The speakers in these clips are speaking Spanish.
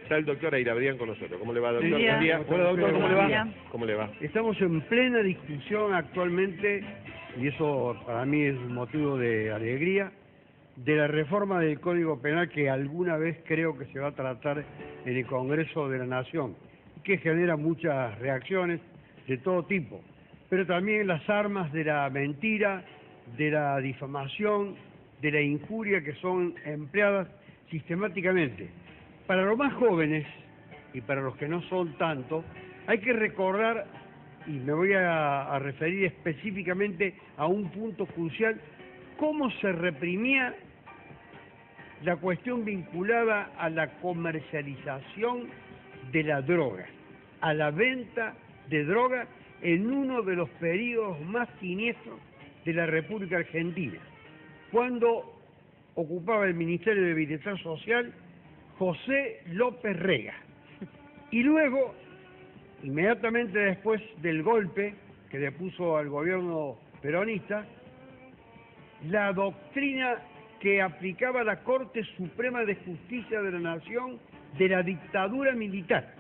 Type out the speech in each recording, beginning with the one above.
Está el doctor Airabrián con nosotros. ¿Cómo le va, doctor? Buen día. Buen día. Hola, doctor, ¿cómo le va? Buen día. ¿Cómo le va? Estamos en plena discusión actualmente, y eso para mí es un motivo de alegría, de la reforma del Código Penal que alguna vez creo que se va a tratar en el Congreso de la Nación, que genera muchas reacciones de todo tipo, pero también las armas de la mentira, de la difamación, de la injuria que son empleadas sistemáticamente. Para los más jóvenes y para los que no son tanto, hay que recordar, y me voy a referir específicamente a un punto crucial, cómo se reprimía la cuestión vinculada a la comercialización de la droga, a la venta de droga en uno de los periodos más siniestros de la República Argentina, cuando ocupaba el Ministerio de Bienestar Social José López Rega. Y luego, inmediatamente después del golpe que le puso al gobierno peronista, la doctrina que aplicaba la Corte Suprema de Justicia de la Nación de la dictadura militar.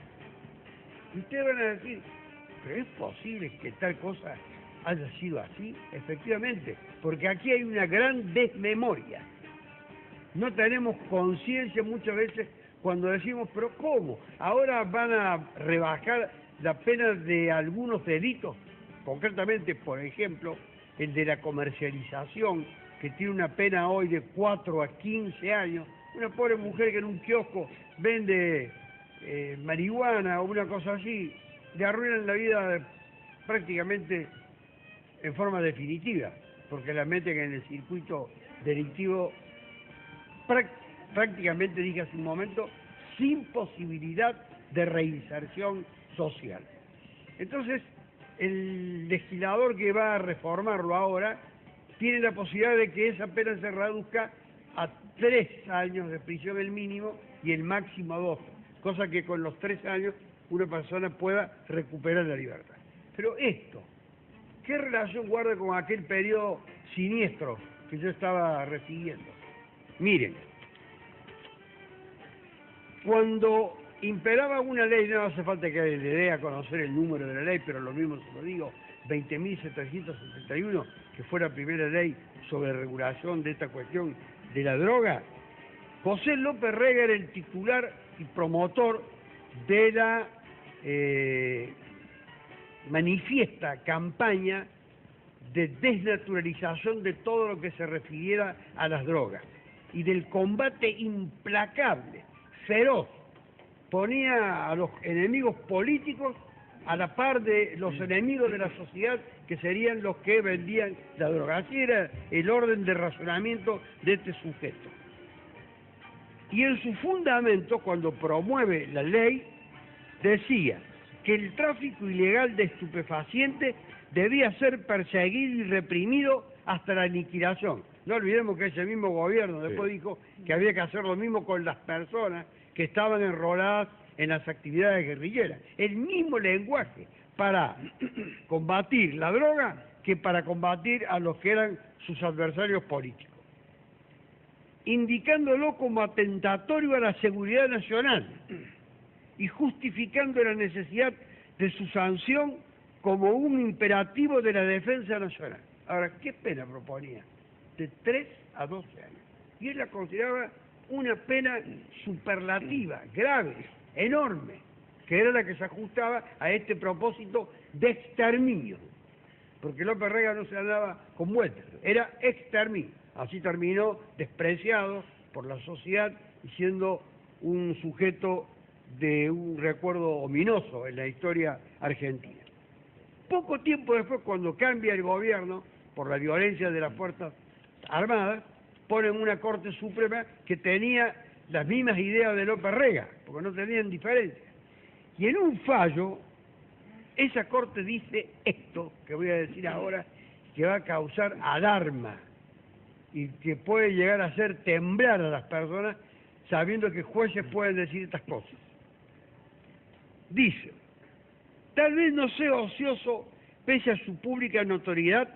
Y ustedes van a decir, ¿pero es posible que tal cosa haya sido así? Efectivamente, porque aquí hay una gran desmemoria. No tenemos conciencia muchas veces cuando decimos, ¿pero cómo? ¿Ahora van a rebajar la pena de algunos delitos? Concretamente, por ejemplo, el de la comercialización, que tiene una pena hoy de 4 a 15 años. Una pobre mujer que en un kiosco vende marihuana o una cosa así, le arruinan la vida prácticamente en forma definitiva, porque la meten en el circuito delictivo prácticamente, dije hace un momento, sin posibilidad de reinserción social. Entonces, el legislador que va a reformarlo ahora tiene la posibilidad de que esa pena se reduzca a 3 años de prisión el mínimo y el máximo a 2, cosa que con los 3 años una persona pueda recuperar la libertad. Pero esto, ¿qué relación guarda con aquel periodo siniestro que yo estaba refiriendo? Miren, cuando imperaba una ley, no hace falta que le dé a conocer el número de la ley, pero lo mismo se lo digo, 20.771, que fue la primera ley sobre regulación de esta cuestión de la droga, José López Rega era el titular y promotor de la manifiesta campaña de desnaturalización de todo lo que se refiriera a las drogas y del combate implacable, feroz. Ponía a los enemigos políticos a la par de los enemigos de la sociedad, que serían los que vendían la droga. Así era el orden de razonamiento de este sujeto. Y en su fundamento, cuando promueve la ley, decía que el tráfico ilegal de estupefacientes debía ser perseguido y reprimido hasta la aniquilación. No olvidemos que ese mismo gobierno después dijo que había que hacer lo mismo con las personas que estaban enroladas en las actividades guerrilleras. El mismo lenguaje para combatir la droga que para combatir a los que eran sus adversarios políticos, indicándolo como atentatorio a la seguridad nacional y justificando la necesidad de su sanción como un imperativo de la defensa nacional. Ahora, ¿qué pena proponía? De 3 a 12 años. Y él la consideraba una pena superlativa, grave, enorme, que era la que se ajustaba a este propósito de exterminio. Porque López Rega no se andaba con vueltas, era exterminio. Así terminó despreciado por la sociedad y siendo un sujeto de un recuerdo ominoso en la historia argentina. Poco tiempo después, cuando cambia el gobierno por la violencia de las Fuerzas Armadas, ponen una Corte Suprema que tenía las mismas ideas de López Rega, porque no tenían diferencia. Y en un fallo, esa Corte dice esto, que voy a decir ahora, que va a causar alarma y que puede llegar a hacer temblar a las personas sabiendo que jueces pueden decir estas cosas. Dice, tal vez no sea ocioso, pese a su pública notoriedad,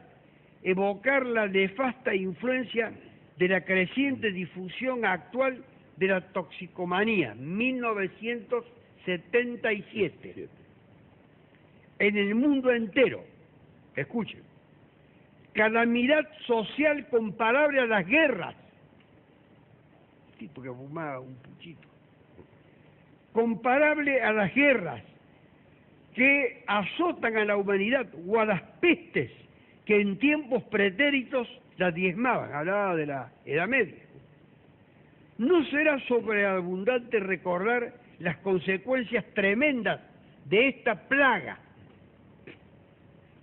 evocar la nefasta influencia de la creciente difusión actual de la toxicomanía, 1977. En el mundo entero, escuchen, calamidad social comparable a las guerras. Tipo que fumaba un puchito. Comparable a las guerras que azotan a la humanidad o a las pestes que en tiempos pretéritos la diezmaban. Hablaba de la Edad Media. ¿No será sobreabundante recordar las consecuencias tremendas de esta plaga,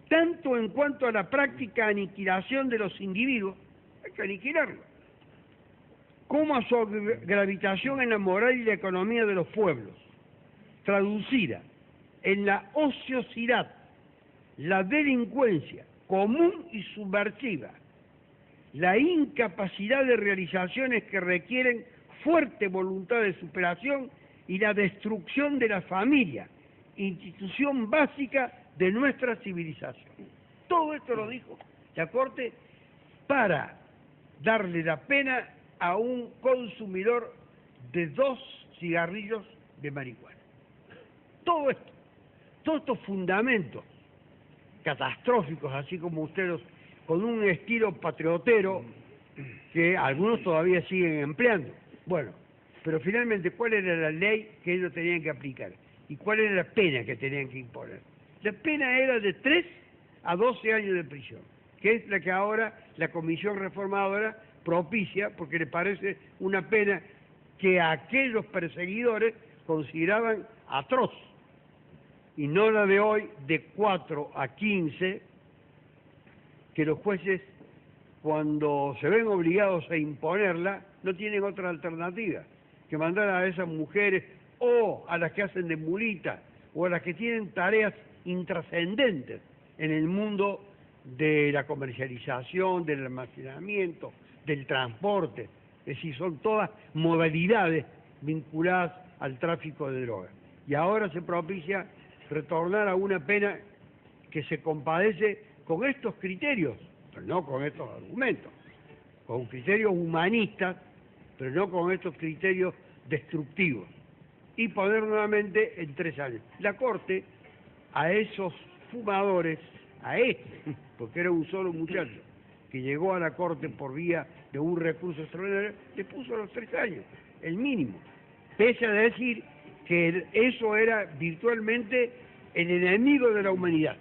tanto en cuanto a la práctica aniquilación de los individuos, hay que aniquilarlos, como a su gravitación en la moral y la economía de los pueblos, traducida en la ociosidad, la delincuencia común y subversiva, la incapacidad de realizaciones que requieren fuerte voluntad de superación y la destrucción de la familia, institución básica de nuestra civilización. Todo esto lo dijo la Corte para darle la pena a un consumidor de 2 cigarrillos de marihuana. Todo esto, todos estos fundamentos catastróficos, así como ustedes, con un estilo patriotero que algunos todavía siguen empleando. Bueno, pero finalmente, ¿cuál era la ley que ellos tenían que aplicar? ¿Y cuál era la pena que tenían que imponer? La pena era de 3 a 12 años de prisión, que es la que ahora la Comisión Reformadora propicia, porque le parece una pena que aquellos perseguidores consideraban atroz, y no la de hoy de 4 a 15, que los jueces, cuando se ven obligados a imponerla, no tienen otra alternativa que mandar a esas mujeres o a las que hacen de mulita o a las que tienen tareas intrascendentes en el mundo de la comercialización, del almacenamiento, del transporte. Es decir, son todas modalidades vinculadas al tráfico de drogas. Y ahora se propicia retornar a una pena que se compadece con estos criterios, pero no con estos argumentos, con criterios humanistas, pero no con estos criterios destructivos, y poner nuevamente en 3 años. La Corte a esos fumadores, a este, porque era un solo muchacho, que llegó a la Corte por vía de un recurso extraordinario, le puso los 3 años, el mínimo, pese a decir que eso era virtualmente el enemigo de la humanidad,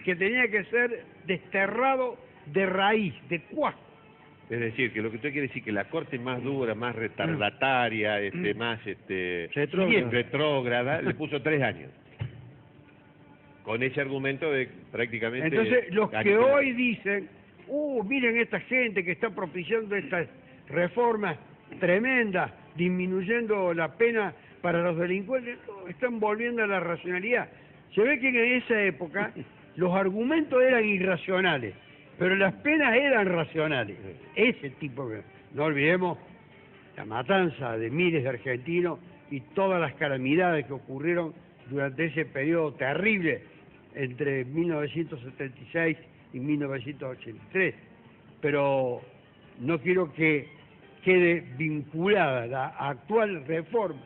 que tenía que ser desterrado de raíz, de cuajo. Es decir, que lo que usted quiere decir que la Corte más dura, más retardataria, más retrógrada, le puso 3 años. Con ese argumento de prácticamente... Entonces, los que hoy dicen, miren esta gente que está propiciando estas reformas tremendas, disminuyendo la pena para los delincuentes, están volviendo a la racionalidad. Se ve que en esa época los argumentos eran irracionales, pero las penas eran racionales. Ese tipo de... No olvidemos la matanza de miles de argentinos y todas las calamidades que ocurrieron durante ese periodo terrible entre 1976 y 1983. Pero no quiero que quede vinculada la actual reforma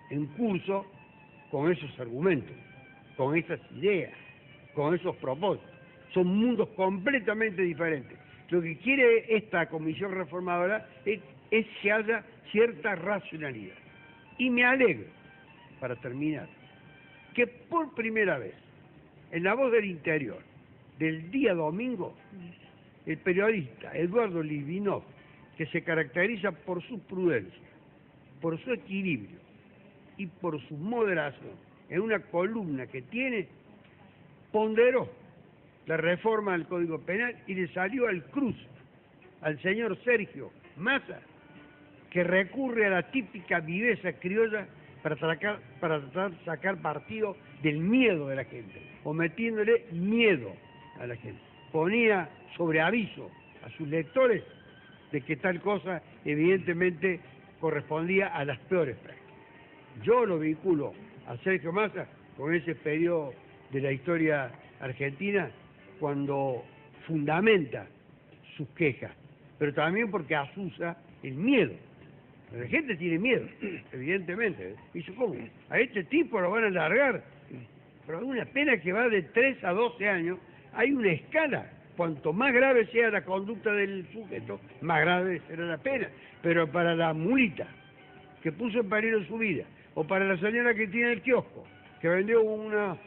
en curso con esos argumentos, con esas ideas, con esos propósitos. Son mundos completamente diferentes. Lo que quiere esta comisión reformadora es que haya cierta racionalidad. Y me alegro, para terminar, que por primera vez, en La Voz del Interior, del día domingo, el periodista Eduardo Livinov, que se caracteriza por su prudencia, por su equilibrio y por su moderación, en una columna que tiene, ponderó la reforma del Código Penal y le salió al cruce al señor Sergio Massa, que recurre a la típica viveza criolla para tratar de sacar partido del miedo de la gente, o metiéndole miedo a la gente. Ponía sobre aviso a sus lectores de que tal cosa evidentemente correspondía a las peores prácticas. Yo lo vinculo a Sergio Massa con ese periodo de la historia argentina cuando fundamenta sus quejas, pero también porque asusa el miedo La gente tiene miedo, evidentemente. Dice, ¿cómo? A este tipo lo van a largar. Pero es una pena que va de 3 a 12 años. Hay una escala. Cuanto más grave sea la conducta del sujeto, más grave será la pena. Pero para la mulita que puso en peligro su vida, o para la señora que tiene el kiosco, que vendió unas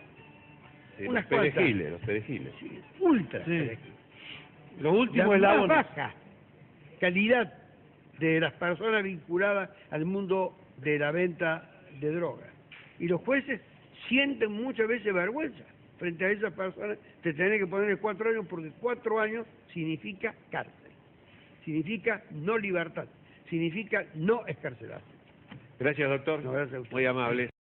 los perejiles. Sí, ultra Sí. perejiles. Los últimos La más eslabones. baja calidad de las personas vinculadas al mundo de la venta de drogas. Y los jueces sienten muchas veces vergüenza frente a esas personas de tener que ponerle 4 años, porque 4 años significa cárcel, significa no libertad, significa no escarcelarse. Gracias, doctor. No, gracias a usted. Muy amable.